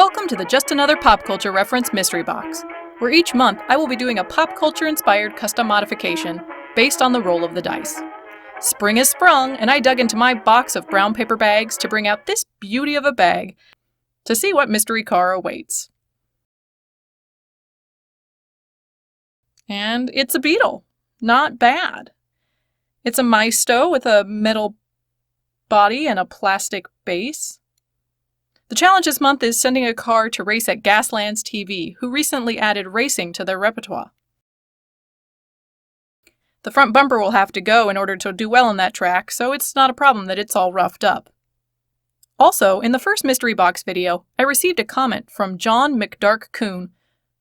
Welcome to the Just Another Pop Culture Reference Mystery Box, where each month I will be doing a pop culture-inspired custom modification based on the roll of the dice. Spring has sprung, and I dug into my box of brown paper bags to bring out this beauty of a bag to see what mystery car awaits. And it's a Beetle. Not bad. It's a Maisto with a metal body and a plastic base. The challenge this month is sending a car to race at Gaslands TV, who recently added racing to their repertoire. The front bumper will have to go in order to do well on that track, so it's not a problem that it's all roughed up. Also, in the first Mystery Box video, I received a comment from John McDark-Coon.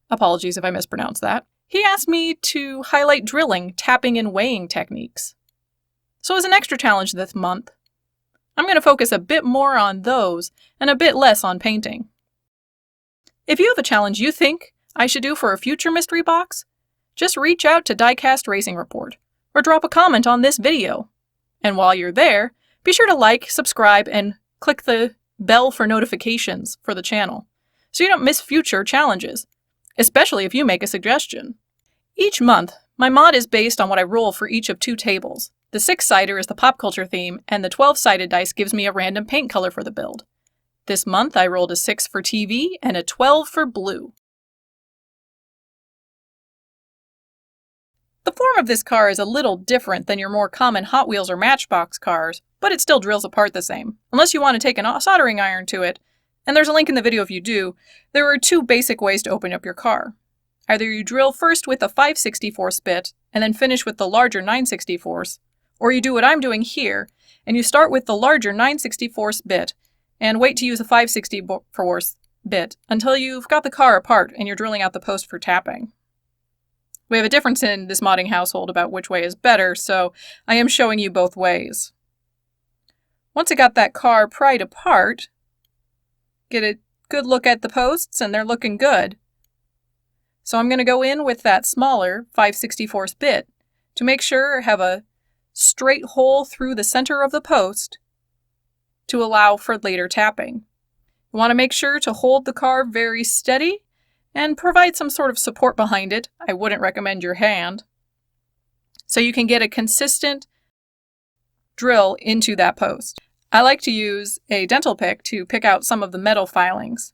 Apologies if I mispronounced that. He asked me to highlight drilling, tapping, and weighing techniques. So as an extra challenge this month, I'm going to focus a bit more on those and a bit less on painting. If you have a challenge you think I should do for a future mystery box, just reach out to Diecast Racing Report or drop a comment on this video. And while you're there, be sure to like, subscribe, and click the bell for notifications for the channel so you don't miss future challenges, especially if you make a suggestion. Each month, my mod is based on what I roll for each of two tables. The 6-sider is the pop culture theme, and the 12-sided dice gives me a random paint color for the build. This month I rolled a 6 for TV and a 12 for blue. The form of this car is a little different than your more common Hot Wheels or Matchbox cars, but it still drills apart the same, unless you want to take a soldering iron to it, and there's a link in the video if you do. There are two basic ways to open up your car. Either you drill first with a 5/64 bit, and then finish with the larger 9/64, or you do what I'm doing here, and you start with the larger 9/64 bit, and wait to use a 5/64 bit until you've got the car apart and you're drilling out the post for tapping. We have a difference in this modding household about which way is better, so I am showing you both ways. Once I got that car pried apart, get a good look at the posts, and they're looking good. So I'm going to go in with that smaller 5/64 bit to make sure I have a straight hole through the center of the post to allow for later tapping. You want to make sure to hold the car very steady and provide some sort of support behind it. I wouldn't recommend your hand. So you can get a consistent drill into that post. I like to use a dental pick to pick out some of the metal filings.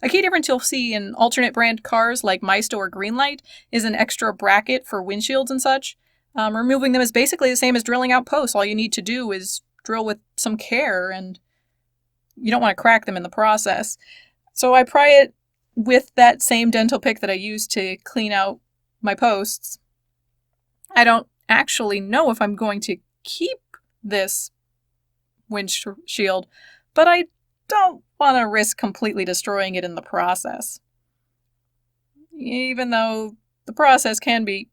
A key difference you'll see in alternate brand cars like Maisto or Greenlight is an extra bracket for windshields and such. Removing them is basically the same as drilling out posts. All you need to do is drill with some care, and you don't want to crack them in the process. So I pry it with that same dental pick that I used to clean out my posts. I don't actually know if I'm going to keep this windshield, but I don't want to risk completely destroying it in the process. Even though the process can be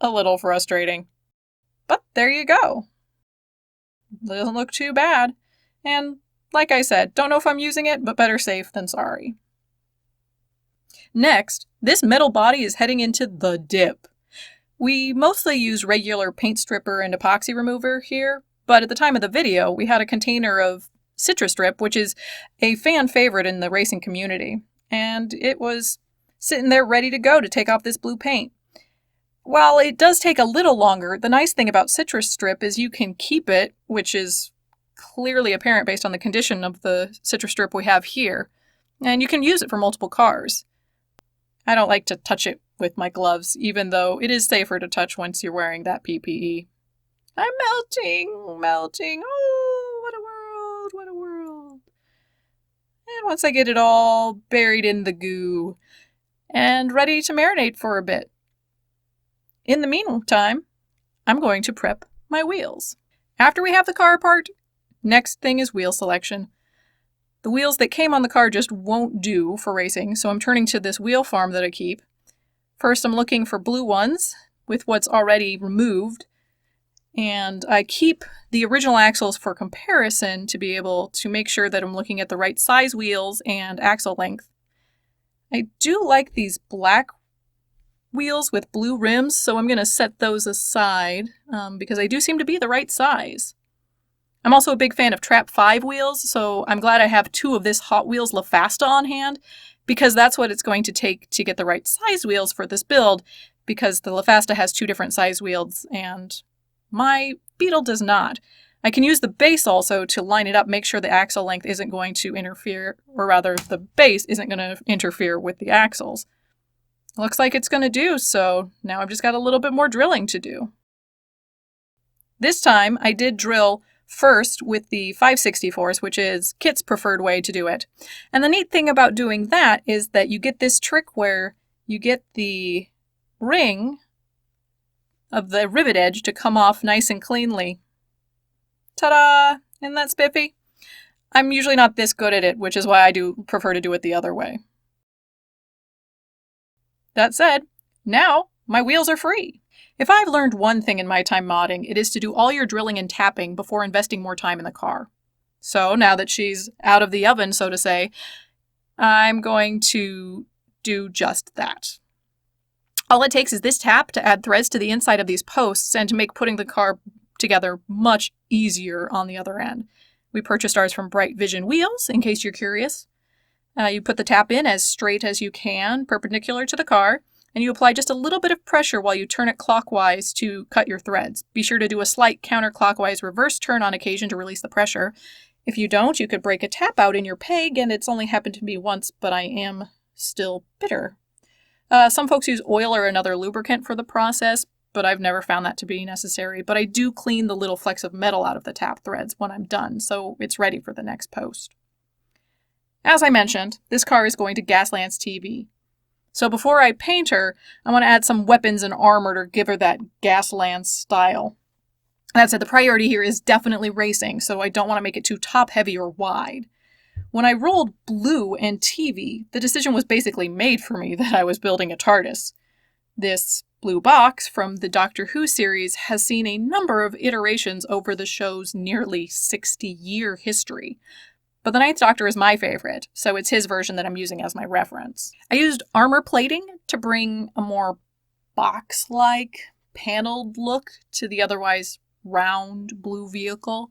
a little frustrating. But there you go. Doesn't look too bad. And like I said, don't know if I'm using it, but better safe than sorry. Next, this metal body is heading into the dip. We mostly use regular paint stripper and epoxy remover here, but at the time of the video, we had a container of Citrus Strip, which is a fan favorite in the racing community, and it was sitting there ready to go to take off this blue paint. While it does take a little longer, the nice thing about Citrus Strip is you can keep it, which is clearly apparent based on the condition of the Citrus Strip we have here, and you can use it for multiple cars. I don't like to touch it with my gloves, even though it is safer to touch once you're wearing that PPE. I'm melting. Oh, what a world, what a world. And once I get it all buried in the goo and ready to marinate for a bit. In the meantime, I'm going to prep my wheels. After we have the car apart, next thing is wheel selection. The wheels that came on the car just won't do for racing, so I'm turning to this wheel farm that I keep. First, I'm looking for blue ones with what's already removed, and I keep the original axles for comparison to be able to make sure that I'm looking at the right size wheels and axle length. I do like these black wheels with blue rims, so I'm going to set those aside because they do seem to be the right size. I'm also a big fan of Trap 5 wheels, so I'm glad I have 2 of this Hot Wheels LaFasta on hand, because that's what it's going to take to get the right size wheels for this build, because the LaFasta has 2 different size wheels, and my Beetle does not. I can use the base also to line it up, make sure the axle length isn't going to interfere, or rather, the base isn't going to interfere with the axles. Looks like it's going to do, so now I've just got a little bit more drilling to do. This time, I did drill first with the 5/64, which is Kit's preferred way to do it. And the neat thing about doing that is that you get this trick where you get the ring of the rivet edge to come off nice and cleanly. Ta-da! Isn't that spiffy? I'm usually not this good at it, which is why I do prefer to do it the other way. That said, now my wheels are free. If I've learned one thing in my time modding, it is to do all your drilling and tapping before investing more time in the car. So now that she's out of the oven, so to say, I'm going to do just that. All it takes is this tap to add threads to the inside of these posts and to make putting the car together much easier on the other end. We purchased ours from Bright Vision Wheels, in case you're curious. You put the tap in as straight as you can, perpendicular to the car, and you apply just a little bit of pressure while you turn it clockwise to cut your threads. Be sure to do a slight counterclockwise reverse turn on occasion to release the pressure. If you don't, you could break a tap out in your peg, and it's only happened to me once, but I am still bitter. Some folks use oil or another lubricant for the process, but I've never found that to be necessary. But I do clean the little flecks of metal out of the tap threads when I'm done, so it's ready for the next post. As I mentioned, this car is going to Gaslands TV. So before I paint her, I want to add some weapons and armor to give her that Gaslands style. That said, the priority here is definitely racing, so I don't want to make it too top-heavy or wide. When I rolled blue and TV, the decision was basically made for me that I was building a TARDIS. This blue box from the Doctor Who series has seen a number of iterations over the show's nearly 60-year history. But the Ninth Doctor is my favorite, so it's his version that I'm using as my reference. I used armor plating to bring a more box-like, paneled look to the otherwise round blue vehicle.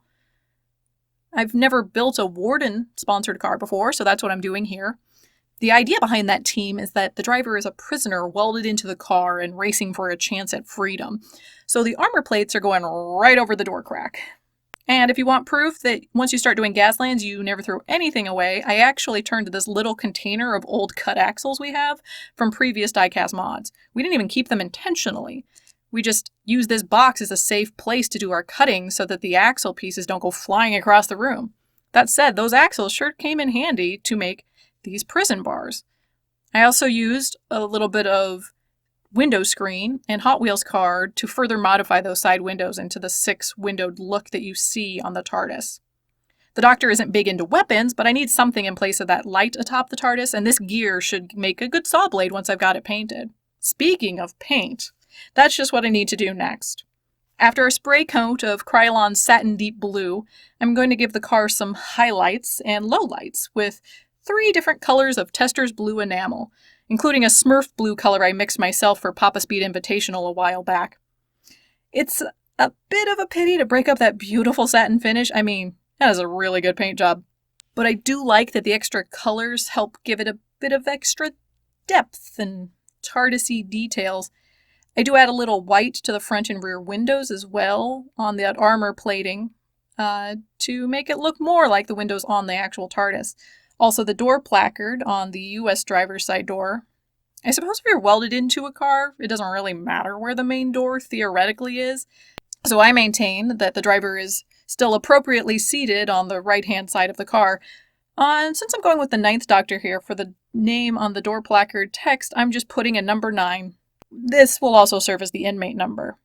I've never built a Warden-sponsored car before, so that's what I'm doing here. The idea behind that team is that the driver is a prisoner welded into the car and racing for a chance at freedom. So the armor plates are going right over the door crack. And if you want proof that once you start doing Gaslands, you never throw anything away, I actually turned to this little container of old cut axles we have from previous diecast mods. We didn't even keep them intentionally. We just use this box as a safe place to do our cutting so that the axle pieces don't go flying across the room. That said, those axles sure came in handy to make these prison bars. I also used a little bit of window screen and Hot Wheels card to further modify those side windows into the 6-windowed look that you see on the TARDIS. The Doctor isn't big into weapons, but I need something in place of that light atop the TARDIS, and this gear should make a good saw blade once I've got it painted. Speaking of paint, that's just what I need to do next. After a spray coat of Krylon Satin Deep Blue, I'm going to give the car some highlights and lowlights with 3 different colors of Tester's Blue enamel, including a Smurf blue color I mixed myself for Papa Speed Invitational a while back. It's a bit of a pity to break up that beautiful satin finish. I mean, that is a really good paint job. But I do like that the extra colors help give it a bit of extra depth and TARDIS-y details. I do add a little white to the front and rear windows as well on that armor plating to make it look more like the windows on the actual TARDIS. Also, the door placard on the US driver's side door. I suppose if you're welded into a car, it doesn't really matter where the main door theoretically is. So I maintain that the driver is still appropriately seated on the right-hand side of the car. And since I'm going with the Ninth Doctor here, for the name on the door placard text, I'm just putting a number 9. This will also serve as the inmate number.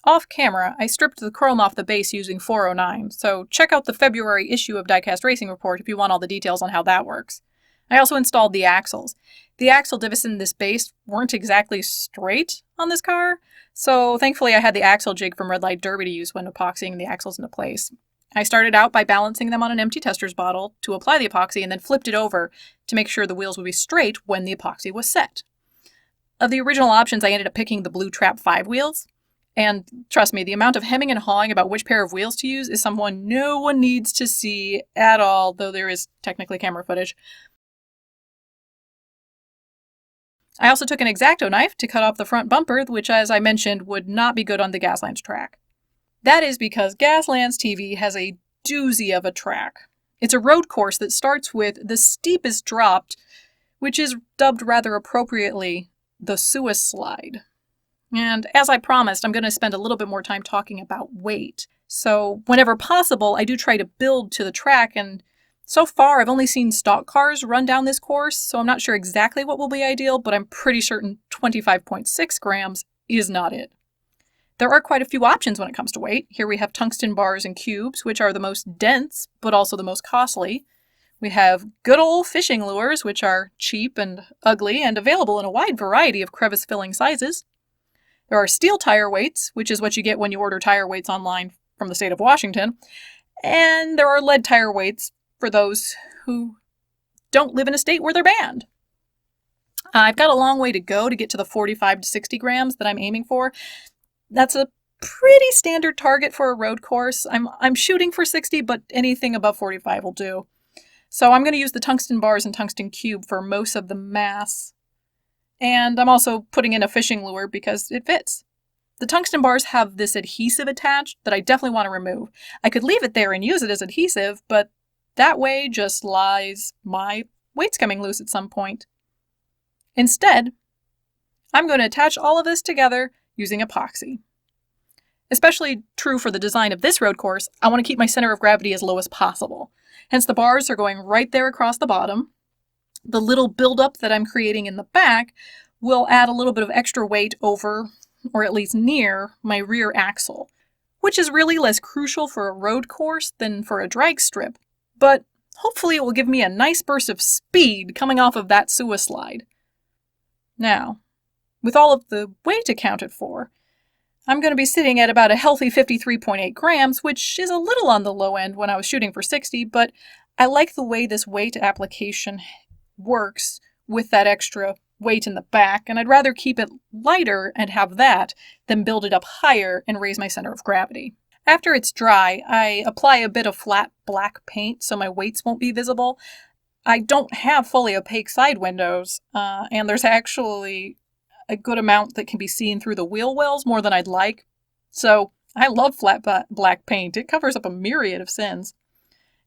Off camera, I stripped the chrome off the base using 409, so check out the February issue of Diecast Racing Report if you want all the details on how that works. I also installed the axles. The axle divots in this base weren't exactly straight on this car, so thankfully I had the axle jig from Red Light Derby to use when epoxying the axles into place. I started out by balancing them on an empty tester's bottle to apply the epoxy and then flipped it over to make sure the wheels would be straight when the epoxy was set. Of the original options, I ended up picking the blue Trap 5 wheels. And trust me, the amount of hemming and hawing about which pair of wheels to use is someone no one needs to see at all, though there is technically camera footage. I also took an X-Acto knife to cut off the front bumper, which, as I mentioned, would not be good on the Gaslands track. That is because Gaslands TV has a doozy of a track. It's a road course that starts with the steepest drop, which is dubbed rather appropriately the Suez Slide. And as I promised, I'm going to spend a little bit more time talking about weight. So whenever possible, I do try to build to the track, and so far I've only seen stock cars run down this course, so I'm not sure exactly what will be ideal, but I'm pretty certain 25.6 grams is not it. There are quite a few options when it comes to weight. Here we have tungsten bars and cubes, which are the most dense, but also the most costly. We have good old fishing lures, which are cheap and ugly and available in a wide variety of crevice-filling sizes. There are steel tire weights, which is what you get when you order tire weights online from the state of Washington. And there are lead tire weights for those who don't live in a state where they're banned. I've got a long way to go to get to the 45 to 60 grams that I'm aiming for. That's a pretty standard target for a road course. I'm shooting for 60, but anything above 45 will do. So I'm going to use the tungsten bars and tungsten cube for most of the mass. And I'm also putting in a fishing lure because it fits. The tungsten bars have this adhesive attached that I definitely want to remove. I could leave it there and use it as adhesive, but that way just lies my weights coming loose at some point. Instead, I'm going to attach all of this together using epoxy. Especially true for the design of this road course, I want to keep my center of gravity as low as possible. Hence the bars are going right there across the bottom. The little buildup that I'm creating in the back will add a little bit of extra weight over, or at least near, my rear axle, which is really less crucial for a road course than for a drag strip, but hopefully it will give me a nice burst of speed coming off of that Suez Slide. Now, with all of the weight accounted for, I'm going to be sitting at about a healthy 53.8 grams, which is a little on the low end when I was shooting for 60, but I like the way this weight application works with that extra weight in the back, and I'd rather keep it lighter and have that than build it up higher and raise my center of gravity. After it's dry, I apply a bit of flat black paint so my weights won't be visible. I don't have fully opaque side windows, and there's actually a good amount that can be seen through the wheel wells, more than I'd like. So I love flat black paint. It covers up a myriad of sins.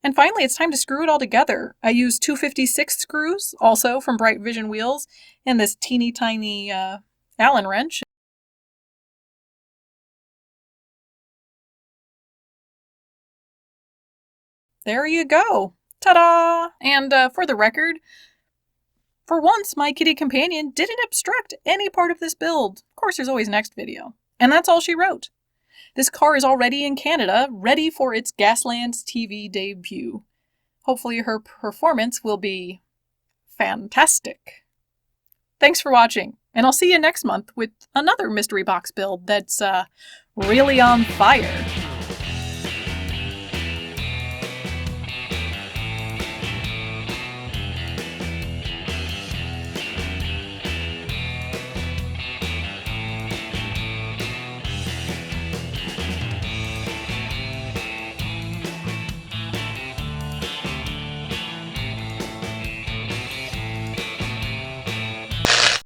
And finally, it's time to screw it all together. I use 256 screws, also from Bright Vision Wheels, and this teeny tiny Allen wrench. There you go. Ta-da! And for the record, for once, my kitty companion didn't obstruct any part of this build. Of course, there's always next video. And that's all she wrote. This car is already in Canada, ready for its Gaslands TV debut. Hopefully her performance will be fantastic. Thanks for watching, and I'll see you next month with another mystery box build that's really on fire.